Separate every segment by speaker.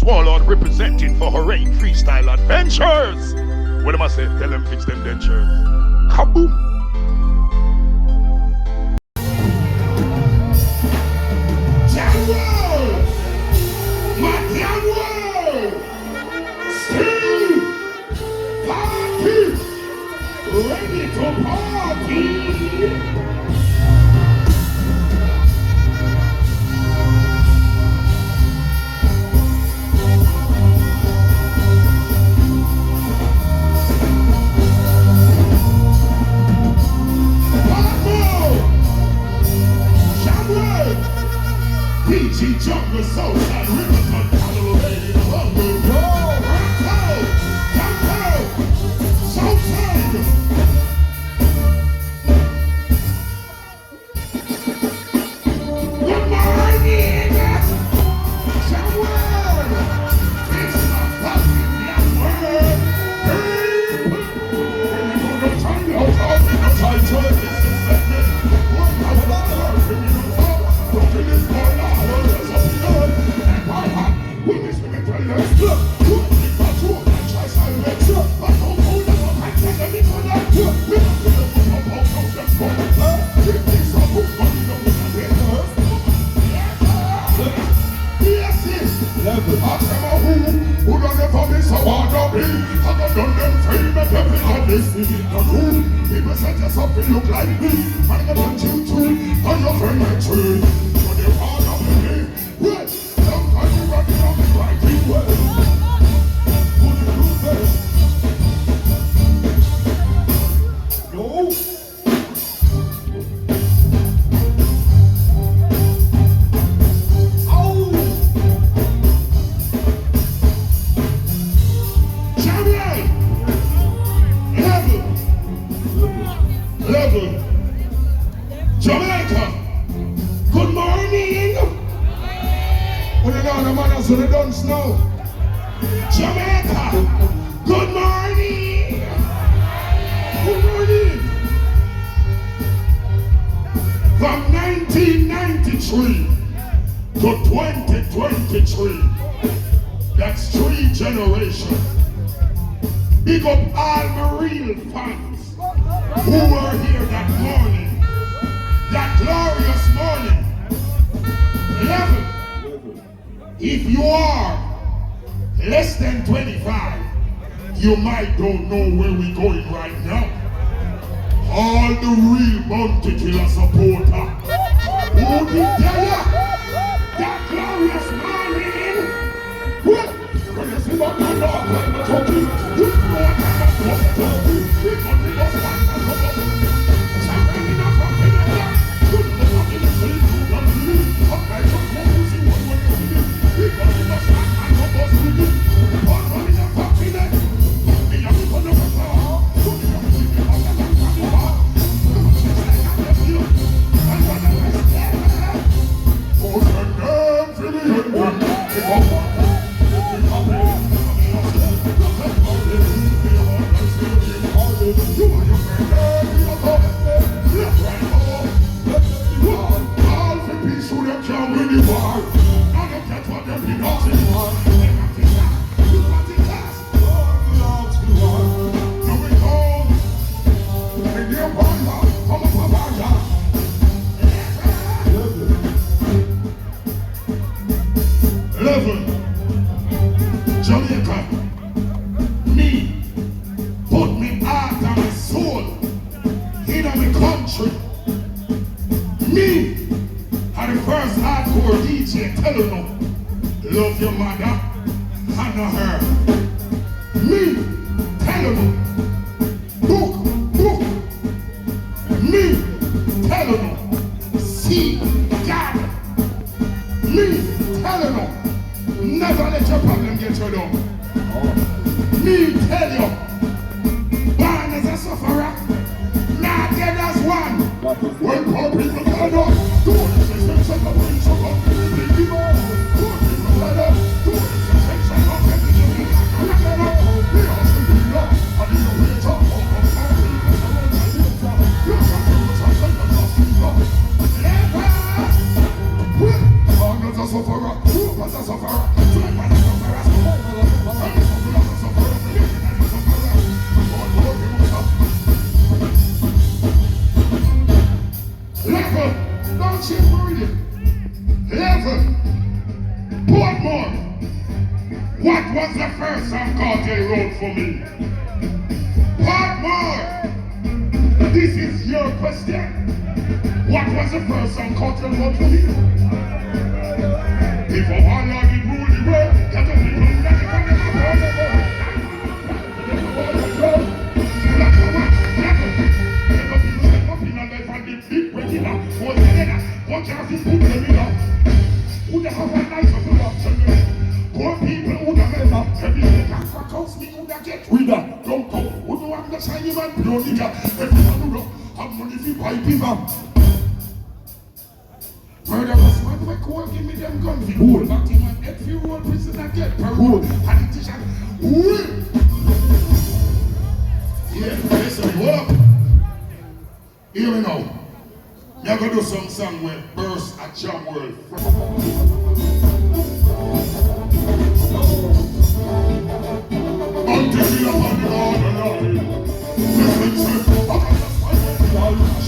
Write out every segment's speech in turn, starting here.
Speaker 1: Warlord representing for Hooray Freestyle Adventures. What am I saying? Tell them fix them dentures. Kaboom!
Speaker 2: Jamworld! My Jamworld! Steve! Party! Ready to party! PG Jungle, Southside, Riverton, Colorado, Humble, Rockville, Downtown, Southside. Good morning, Jamworld. It's a fucking Jamworld. People set us up to look like me. I'm gonna punch you too. I'm your friend, my tree. So they're part of me. Well, sometimes you run it on the right way. Put it through there. No. Oh. Jamworld. Level. Jamaica. Good morning. Well, you know the manners of the don't snow. Jamaica. Good morning. Good morning. From 1993 to 2023, that's 3 generations. Big up all my real fans who were here that morning, that glorious morning. 11. If you are less than 25, you might don't know where we're going right now. All the real bounty killer supporter who did tell you that glorious morning. What? When you see what I'm talking, you know what I'm talking. Jamaica, me, put me heart and my soul in my country. Me, are the first hardcore DJ telling you, love your mother, honor her. Me, telling you, book. Me, telling you, see God. Me, telling you, never let your problem get you down. Me tell you, born as a sufferer, not dead as one. When poor people turn up, do it as a section of when you come. Big people, poor people turn up, do it as a section of when you come. We all should be up, and you will talk about poor people. You're not going to touch on the lost people. Never! Born as a sufferer, poor as a sufferer, Level. Portmore. What was the first song Cartel wrote for me? Portmore. This is your question. What was the first song Cartel wrote for me? If I want to rule the world, get up the room, get up the who the have a nice of the option? Poor people who the member, every day can fuck out me who the get rid of. Don't come, who do I'm the shiny man, blow nigga. Everyone who don't have money for buy people. Murderous man, we go give me them gun for hold. But him and head for roll, prisoner get parole. Politician, yeah, listen, hold up. Hear me now. You're going to do some song with burst at jamworld. Until you are on the line. Listen, sir. Okay, that's fine.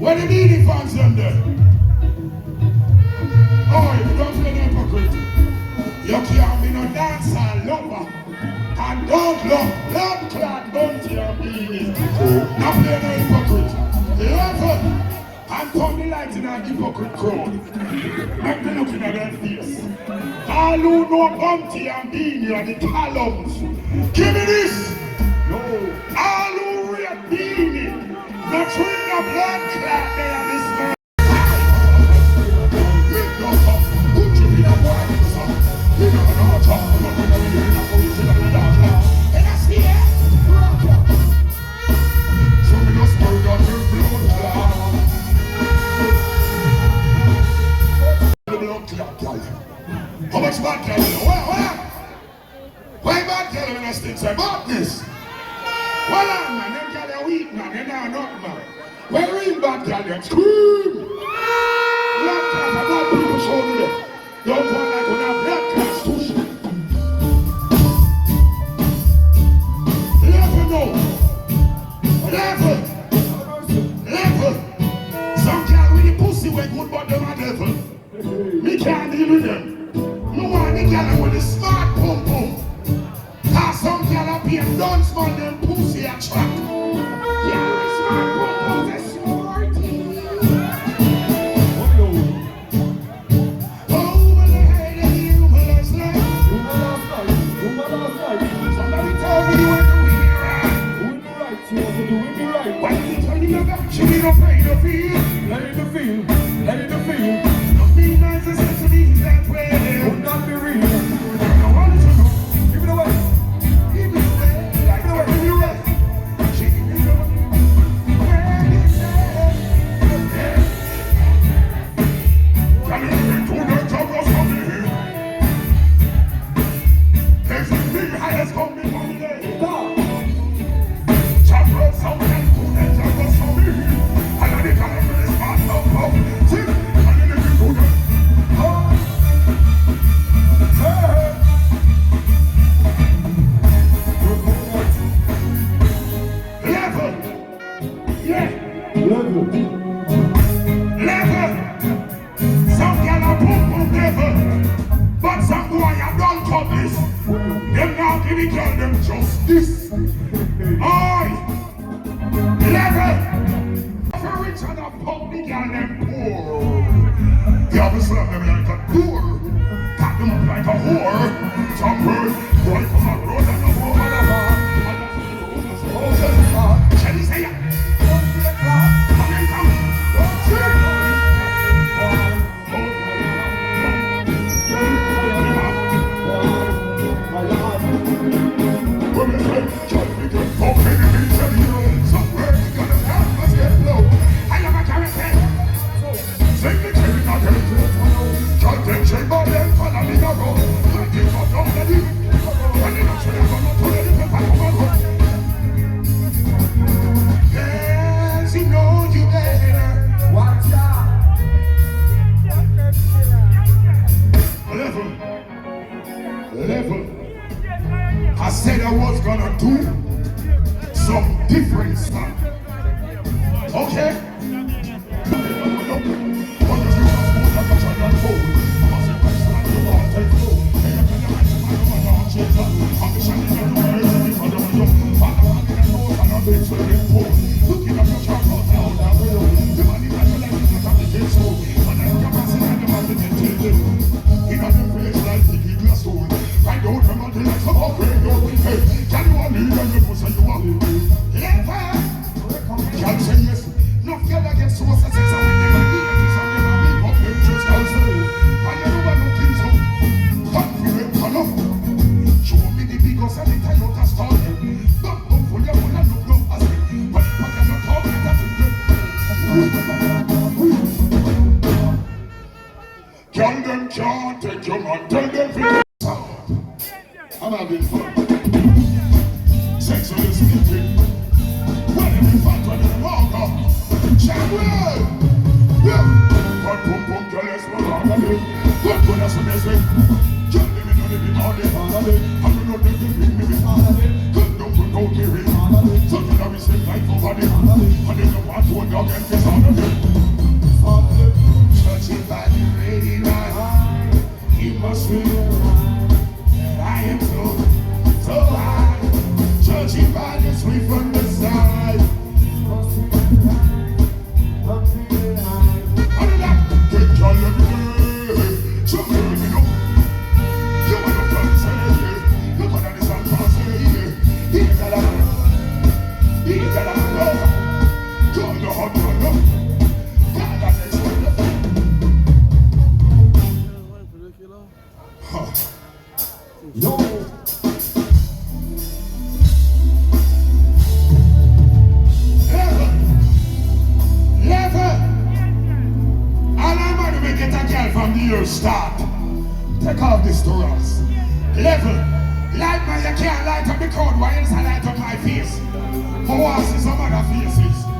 Speaker 2: What do you mean the fans them there? Oh, if you don't play the hypocrite, you can't be no dancehall lover. And don't love blood clot bounty and bleeding. Now play the hypocrite. Level and turn the light in a hypocrite crowd. Make me looking at their face. All who know bounty and beanie are the columns. Give me this. All who read beanie. The train of blood clot there on this man. Put you in a water, son. You know how to talk. And that's the end. So we just murder the blood clot. The blood clot, guys. How much bad girl you know? Why bad girl in this thing say about this? Well, man, them girl are weak, man. They're not man. When real bad girl, they scream. Black class, I got people show me that. Don't want like when I'm black class tush. Level no. Level. Some girl with the pussy way good, but them are devil. Me can't deal with them. No one the girl with the smart pum pum. Cause some girl up here don't smell them pussy attract. Yeah, smart pum pum is smarty. Oh, my lady, you must like. Somebody tell me you want to do it right. Doing the right, you want to do it right. Why did you tell me you got you need to play the field? Let it feel, let it feel. Don't be nice to say to me that way. Would not be real. I want to know. Give it away. Give it away. Like the way you rest. She give it away. Where is it? Can you bring to the top of something? There's a big highest coming from the day. Chop up something to the top of something. And I did not have this part of see? And then if you do that. Level. Yeah. Level. Some girl are pum level. But some boy have done this. Them now give the girl them justice. Oi. Level. For rich and a pump the girl them poor. slam them like a door. Tap them up like a whore. Some bird, boy from a road and a woman of her. Shall we say it? Come in, come. Level. I said I was gonna do some different stuff. Okay? Tell them can't take your man, tell them I'm having fun. Sexually speaking. When you fight when you walk up. Jamworld! Yeah! God pum pum girl is my family. God put us in this way. Girl them in on the body. I don't know they can bring me behind. God don't put no gear in. Something that we say like for body. And they don't want to dog and kiss on them. Touching by the lady line, you must realize that I am so high. Judging by the sweep from the side. How did I get your love? So you know, you want to come say, look at this and pass it. He's a lot. Call the hot one. Yo. Level. All I'm going to make it a girl from the year start. Take off this to us. Level. Light man, you can't light up the crowd. Why else I light up my face? For us, some other faces.